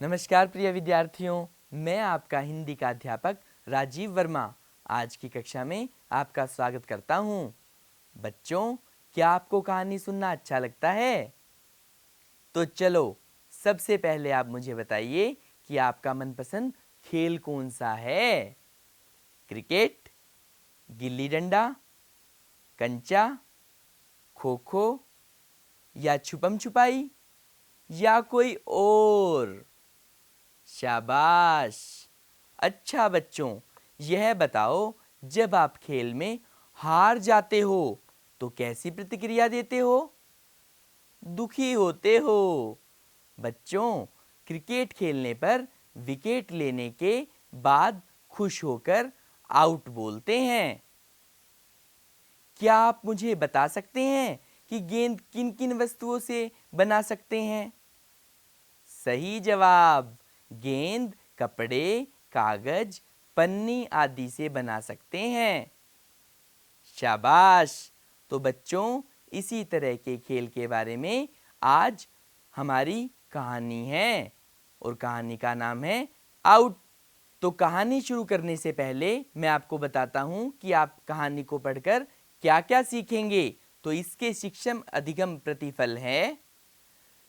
नमस्कार प्रिय विद्यार्थियों, मैं आपका हिंदी का अध्यापक राजीव वर्मा आज की कक्षा में आपका स्वागत करता हूँ। बच्चों, क्या आपको कहानी सुनना अच्छा लगता है? तो चलो, सबसे पहले आप मुझे बताइए कि आपका मनपसंद खेल कौन सा है? क्रिकेट, गिल्ली डंडा, कंचा, खो खो या छुपम छुपाई या कोई और? शाबाश! अच्छा बच्चों, यह बताओ, जब आप खेल में हार जाते हो तो कैसी प्रतिक्रिया देते हो? दुखी होते हो। बच्चों, क्रिकेट खेलने पर विकेट लेने के बाद खुश होकर आउट बोलते हैं। क्या आप मुझे बता सकते हैं कि गेंद किन किन वस्तुओं से बना सकते हैं? सही जवाब, गेंद कपड़े, कागज, पन्नी आदि से बना सकते हैं। शाबाश! तो बच्चों, इसी तरह के खेल के बारे में आज हमारी कहानी है और कहानी का नाम है आउट। तो कहानी शुरू करने से पहले मैं आपको बताता हूं कि आप कहानी को पढ़कर क्या-क्या सीखेंगे। तो इसके शिक्षण अधिगम प्रतिफल है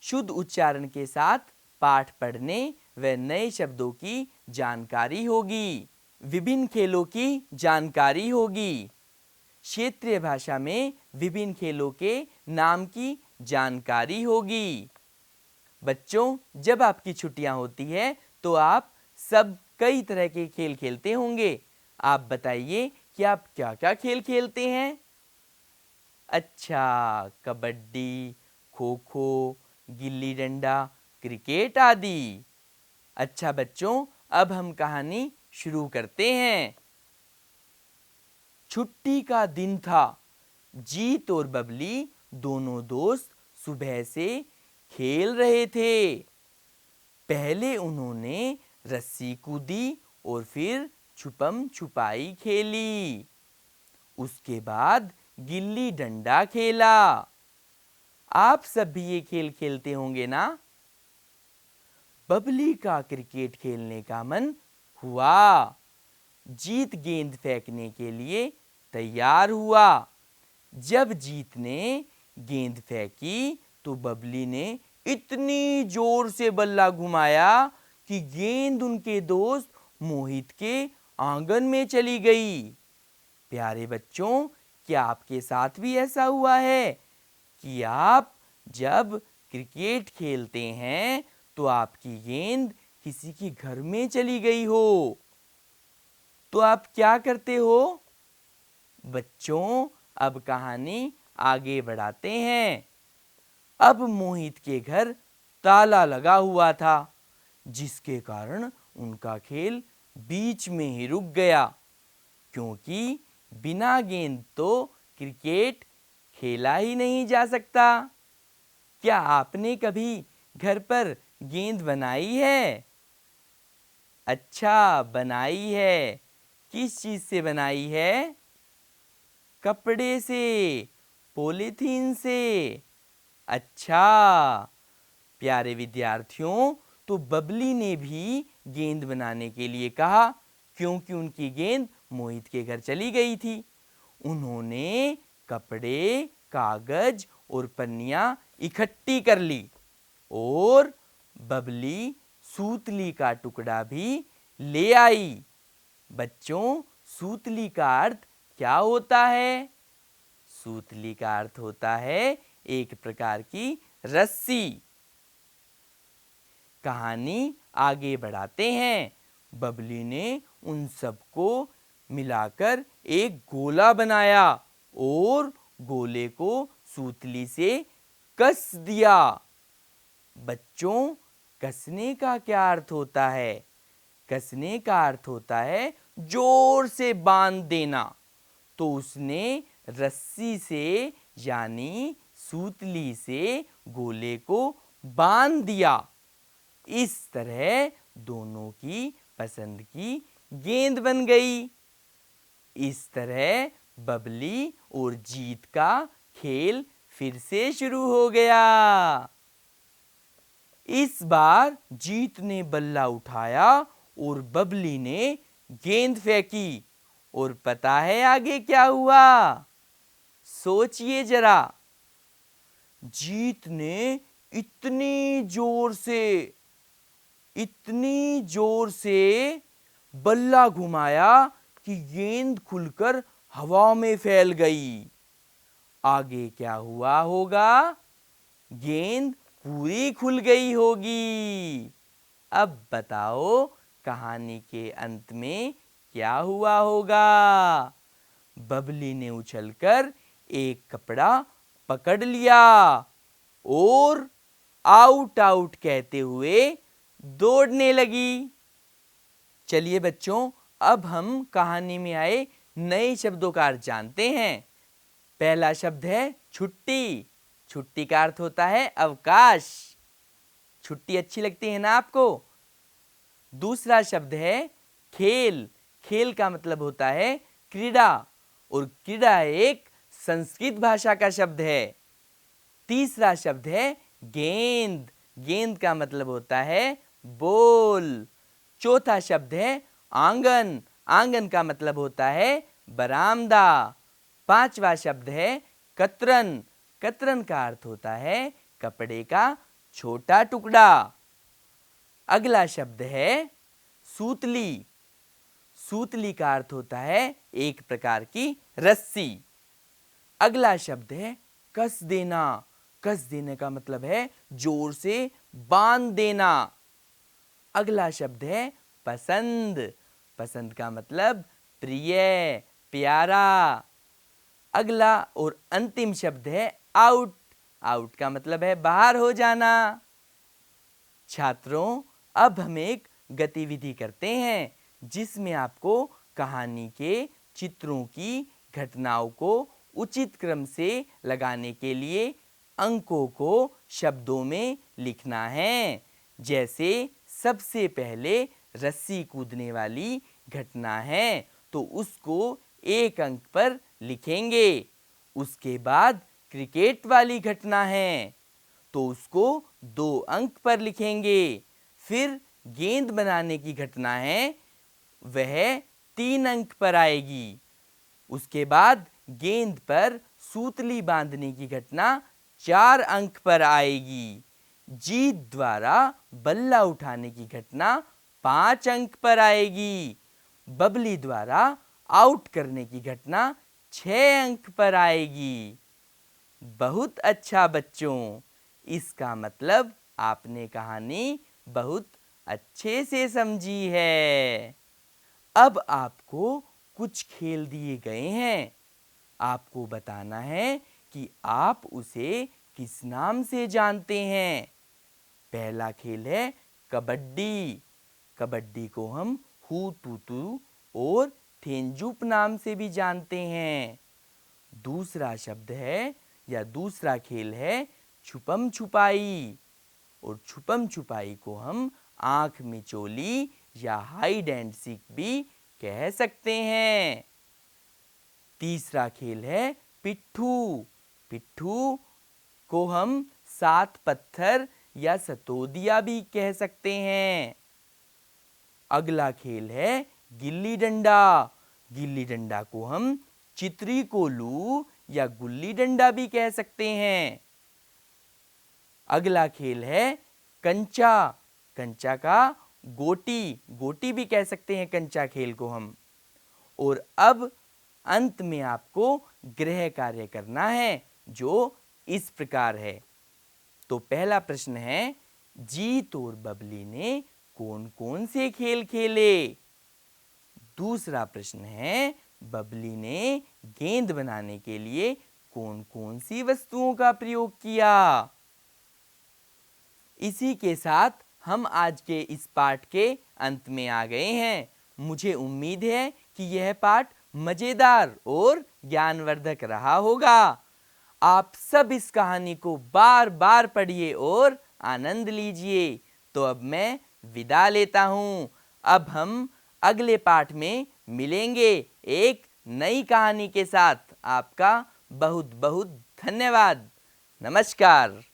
शुद्ध उच्चारण के साथ पाठ पढ़ने व नए शब्दों की जानकारी होगी। विभिन्न खेलों की जानकारी होगी। क्षेत्रीय भाषा में विभिन्न खेलों के नाम की जानकारी होगी। बच्चों, जब आपकी छुट्टियां होती है तो आप सब कई तरह के खेल खेलते होंगे। आप बताइए कि आप क्या-क्या खेल खेलते हैं? अच्छा, कबड्डी, खो खो, गिल्ली डंडा, क्रिकेट आदि। अच्छा बच्चों, अब हम कहानी शुरू करते हैं। छुट्टी का दिन था। जीत और बबली दोनों दोस्त सुबह से खेल रहे थे। पहले उन्होंने रस्सी कूदी और फिर छुपम छुपाई खेली। उसके बाद गिल्ली डंडा खेला। आप सब भी ये खेल खेलते होंगे ना? बबली का क्रिकेट खेलने का मन हुआ। जीत गेंद फेंकने के लिए तैयार हुआ। जब जीत ने गेंद फेंकी तो बबली ने इतनी जोर से बल्ला घुमाया कि गेंद उनके दोस्त मोहित के आंगन में चली गई। प्यारे बच्चों, क्या आपके साथ भी ऐसा हुआ है कि आप जब क्रिकेट खेलते हैं तो आपकी गेंद किसी के घर में चली गई हो? तो आप क्या करते हो? बच्चों, अब कहानी आगे बढ़ाते हैं। अब मोहित के घर ताला लगा हुआ था, जिसके कारण उनका खेल बीच में ही रुक गया, क्योंकि बिना गेंद तो क्रिकेट खेला ही नहीं जा सकता। क्या आपने कभी घर पर गेंद बनाई है? अच्छा, बनाई है। किस चीज से बनाई है? कपड़े से, पॉलीथीन से। अच्छा प्यारे विद्यार्थियों, तो बबली ने भी गेंद बनाने के लिए कहा, क्योंकि उनकी गेंद मोहित के घर चली गई थी। उन्होंने कपड़े, कागज और पन्नियां इकट्ठी कर ली और बबली सूतली का टुकड़ा भी ले आई। बच्चों, सूतली का अर्थ क्या होता है? सूतली का अर्थ होता है एक प्रकार की रस्सी। कहानी आगे बढ़ाते हैं। बबली ने उन सबको मिलाकर एक गोला बनाया और गोले को सूतली से कस दिया। बच्चों, कसने का क्या अर्थ होता है? कसने का अर्थ होता है जोर से बांध देना। तो उसने रस्सी से यानी सूतली से गोले को बांध दिया। इस तरह दोनों की पसंद की गेंद बन गई। इस तरह बबली और जीत का खेल फिर से शुरू हो गया। इस बार जीत ने बल्ला उठाया और बबली ने गेंद फेंकी। और पता है आगे क्या हुआ? सोचिए जरा। जीत ने इतनी जोर से बल्ला घुमाया कि गेंद खुलकर हवा में फैल गई। आगे क्या हुआ होगा? गेंद पूरी खुल गई होगी। अब बताओ कहानी के अंत में क्या हुआ होगा? बबली ने उछलकर एक कपड़ा पकड़ लिया और आउट आउट कहते हुए दौड़ने लगी। चलिए बच्चों, अब हम कहानी में आए नए शब्दों का अर्थ जानते हैं। पहला शब्द है छुट्टी। छुट्टी का अर्थ होता है अवकाश। छुट्टी अच्छी लगती है ना आपको? दूसरा शब्द है खेल। खेल का मतलब होता है क्रीड़ा, और क्रीड़ा एक संस्कृत भाषा का शब्द है। तीसरा शब्द है गेंद। गेंद का मतलब होता है बॉल। चौथा शब्द है आंगन। आंगन का मतलब होता है बरामदा। पांचवा शब्द है कतरन। कतरन का अर्थ होता है कपड़े का छोटा टुकड़ा। अगला शब्द है सूतली। सूतली का अर्थ होता है एक प्रकार की रस्सी। अगला शब्द है कस देना। कस देने का मतलब है जोर से बांध देना। अगला शब्द है पसंद। पसंद का मतलब प्रिय, प्यारा। अगला और अंतिम शब्द है आउट। आउट का मतलब है बाहर हो जाना। छात्रों, अब हम एक गतिविधि करते हैं जिसमें आपको कहानी के चित्रों की घटनाओं को उचित क्रम से लगाने के लिए अंकों को शब्दों में लिखना है। जैसे सबसे पहले रस्सी कूदने वाली घटना है तो उसको 1 अंक पर लिखेंगे। उसके बाद क्रिकेट वाली घटना है तो उसको 2 अंक पर लिखेंगे। फिर गेंद बनाने की घटना है, वह 3 अंक पर आएगी। उसके बाद गेंद पर सूतली बांधने की घटना 4 अंक पर आएगी। जीत द्वारा बल्ला उठाने की घटना 5 अंक पर आएगी। बबली द्वारा आउट करने की घटना 6 अंक पर आएगी। बहुत अच्छा बच्चों, इसका मतलब आपने कहानी बहुत अच्छे से समझी है। अब आपको कुछ खेल दिए गए हैं। आपको बताना है कि आप उसे किस नाम से जानते हैं। पहला खेल है कबड्डी। कबड्डी को हम हुतुतु और थेंजुप नाम से भी जानते हैं। दूसरा शब्द है या दूसरा खेल है छुपम छुपाई, और छुपम छुपाई को हम आंख मिचोली या हाइड एंड सीक भी कह सकते हैं। तीसरा खेल है पिट्ठू। पिट्ठू को हम 7 पत्थर या सतोदिया भी कह सकते हैं। अगला खेल है गिल्ली डंडा। गिल्ली डंडा को हम चित्री कोलू या गुल्ली डंडा भी कह सकते हैं। अगला खेल है कंचा। कंचा का गोटी, गोटी भी कह सकते हैं कंचा खेल को हम। और अब अंत में आपको गृह कार्य करना है जो इस प्रकार है। तो पहला प्रश्न है, जीत और बबली ने कौन कौन से खेल खेले? दूसरा प्रश्न है, बबली ने गेंद बनाने के लिए कौन कौन सी वस्तुओं का प्रयोग किया? इसी के साथ हम आज के इस पाठ के अंत में आ गए हैं। मुझे उम्मीद है कि यह पाठ मजेदार और ज्ञानवर्धक रहा होगा। आप सब इस कहानी को बार बार पढ़िए और आनंद लीजिए। तो अब मैं विदा लेता हूँ। अब हम अगले पाठ में मिलेंगे एक नई कहानी के साथ। आपका बहुत बहुत धन्यवाद। नमस्कार।